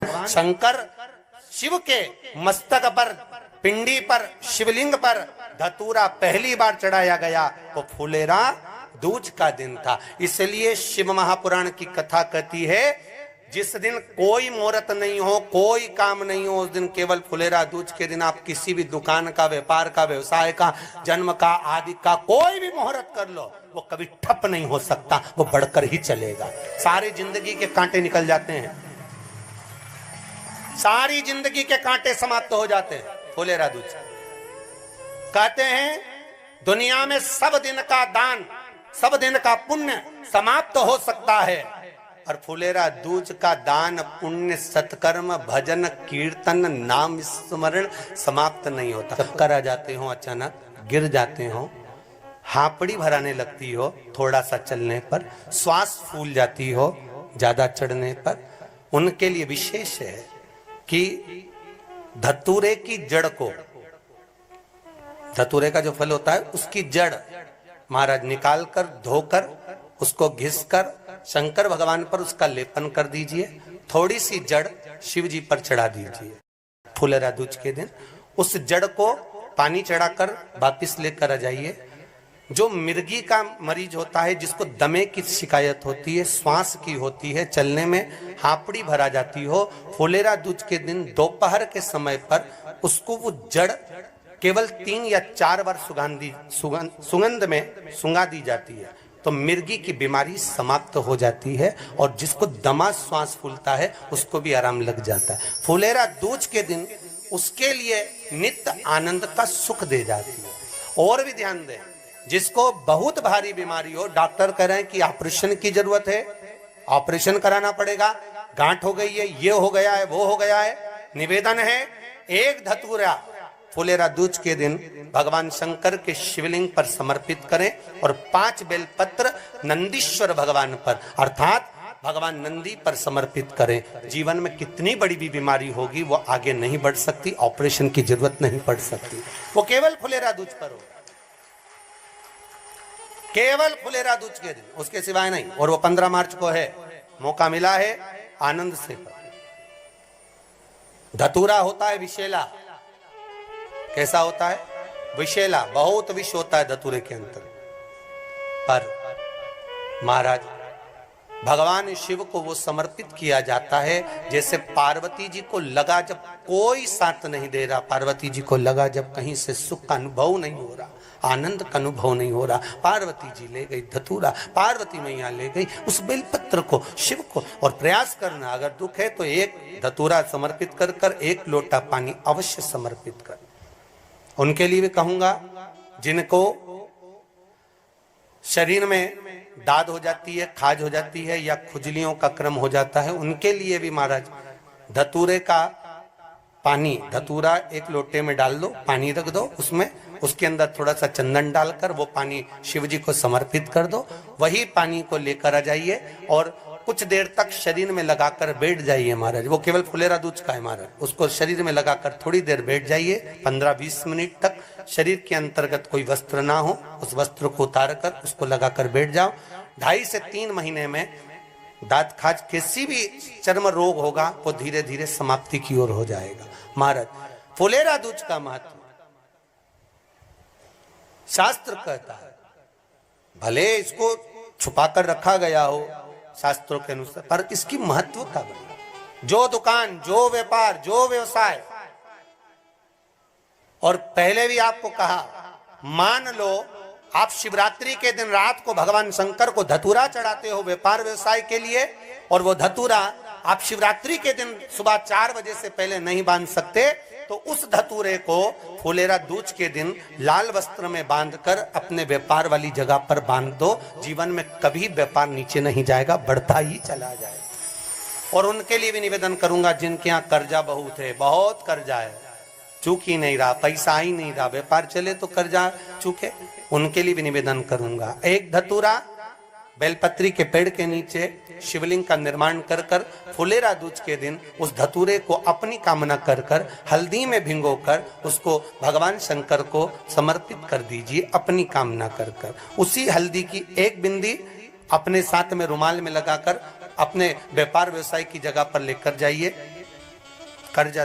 शंकर शिव के मस्तक पर, पिंडी पर, शिवलिंग पर धतूरा पहली बार चढ़ाया गया वो फुलेरा दूज का दिन था। इसलिए शिव महापुराण की कथा कहती है जिस दिन कोई मुहूर्त नहीं हो, कोई काम नहीं हो, उस दिन केवल फुलेरा दूज के दिन आप किसी भी दुकान का, व्यापार का, व्यवसाय का, जन्म का, आदि का कोई भी मुहूर्त कर लो, वो कभी ठप नहीं हो सकता, वो बढ़कर ही चलेगा। सारी जिंदगी के कांटे निकल जाते हैं, सारी जिंदगी के कांटे समाप्त हो जाते हैं फुलेरा दूज। कहते हैं दुनिया में सब दिन का दान, सब दिन का पुण्य समाप्त हो सकता है, और फुलेरा दूज का दान, पुण्य, सत्कर्म, भजन, कीर्तन, नाम स्मरण समाप्त नहीं होता। चक्कर आ जाते हो, अचानक गिर जाते हो, हापड़ी भराने लगती हो थोड़ा सा चलने पर, श्वास फूल जाती हो ज्यादा चढ़ने पर, उनके लिए विशेष है कि धतूरे की जड़ को, धतूरे का जो फल होता है उसकी जड़ महाराज निकाल कर, धोकर, उसको घिसकर शंकर भगवान पर उसका लेपन कर दीजिए, थोड़ी सी जड़ शिव जी पर चढ़ा दीजिए। फुलेरा दूज के दिन उस जड़ को पानी चढ़ाकर वापिस लेकर आ जाइए। जो मिर्गी का मरीज होता है, जिसको दमे की शिकायत होती है, श्वास की होती है, चलने में हापड़ी भरा जाती हो, फुलेरा दूज के दिन दोपहर के समय पर उसको वो जड़ केवल 3 या 4 बार सुगंध में सुंगा दी जाती है, तो मिर्गी की बीमारी समाप्त हो जाती है, और जिसको दमा श्वास फूलता है उसको भी आराम लग जाता है। फुलेरा दूज के दिन उसके लिए नित्य आनंद का सुख दे जाती है। और भी ध्यान दें, जिसको बहुत भारी बीमारी हो, डॉक्टर कह रहे हैं कि ऑपरेशन की जरूरत है, ऑपरेशन कराना पड़ेगा, गांठ हो गई है, ये हो गया है, वो हो गया है, निवेदन है एक धतूरा फुलेरा दूज के दिन भगवान शंकर के शिवलिंग पर समर्पित करें, और 5 बेलपत्र नंदीश्वर भगवान पर अर्थात भगवान नंदी पर समर्पित करें। जीवन में कितनी बड़ी भी बीमारी होगी वो आगे नहीं बढ़ सकती, ऑपरेशन की जरूरत नहीं पड़ सकती, वो केवल फुलेरा दूज पर हो, केवल फुलेरा दूज के दिन, उसके सिवाय नहीं। और वो 15 मार्च को है, मौका मिला है, आनंद से। धतूरा होता है विषैला, कैसा होता है? विषैला, बहुत विष होता है धतूरे के अंदर। पर महाराज भगवान शिव को वो समर्पित किया जाता है जैसे पार्वती जी को लगा जब कोई साथ नहीं दे रहा, पार्वती जी को लगा जब कहीं से सुख का अनुभव नहीं हो रहा, आनंद का अनुभव नहीं हो रहा, पार्वती जी ले गई धतूरा, पार्वती मैया ले गई उस बेलपत्र को शिव को। और प्रयास करना, अगर दुख है तो एक धतूरा समर्पित कर कर 1 लोटा पानी अवश्य समर्पित कर। उनके लिए भी कहूंगा जिनको शरीर में दाद हो जाती है, खाज हो जाती है, या खुजलियों का क्रम हो जाता है, उनके लिए भी महाराज धतूरे का पानी, धतूरा 1 लोटे में डाल दो, पानी रख दो उसमें, उसके अंदर थोड़ा सा चंदन डालकर वो पानी शिव जी को समर्पित कर दो। वही पानी को लेकर आ जाइए और कुछ देर तक शरीर में लगाकर बैठ जाइए महाराज। वो केवल फुलेरा दूज का है महाराज, उसको शरीर में लगाकर थोड़ी देर बैठ जाइए, 15-20 मिनट तक। शरीर के अंतर्गत कोई वस्त्र ना हो, उस वस्त्र को उतार कर उसको लगाकर बैठ जाओ। 2.5 से 3 महीने में दांत खाज, किसी भी चर्म रोग होगा वो धीरे धीरे समाप्ति की ओर हो जाएगा। महाराज फुलेरा दूज का महत्व शास्त्र कहता है, भले इसको छुपाकर रखा गया हो शास्त्रों के अनुसार, पर इसकी महत्व का बड़ी। जो दुकान, जो व्यापार, जो व्यवसाय, और पहले भी आपको कहा, मान लो आप शिवरात्रि के दिन रात को भगवान शंकर को धतूरा चढ़ाते हो व्यापार व्यवसाय के लिए, और वो धतूरा आप शिवरात्रि के दिन सुबह 4 बजे से पहले नहीं बांध सकते, तो उस धतूरे को फुलेरा दूज के दिन लाल वस्त्र में बांधकर अपने व्यापार वाली जगह पर बांध दो। जीवन में कभी व्यापार नीचे नहीं जाएगा, बढ़ता ही चला जाएगा। और उनके लिए भी निवेदन करूंगा जिनके यहाँ कर्जा बहुत है, बहुत कर्जा है, चूक ही नहीं रहा, पैसा ही नहीं रहा, व्यापार चले तो कर्जा चूके, उनके लिए भी निवेदन करूंगा। 1 धतूरा बेलपत्री के पेड़ के नीचे शिवलिंग का निर्माण कर कर फुलेरा दूज के दिन उस धतूरे को अपनी कामना कर कर हल्दी में भिंगोकर उसको भगवान शंकर को समर्पित कर दीजिए अपनी कामना कर कर। उसी हल्दी की 1 बिंदी अपने साथ में रुमाल में लगाकर अपने व्यापार व्यवसाय की जगह पर लेकर जाइए। कर्जा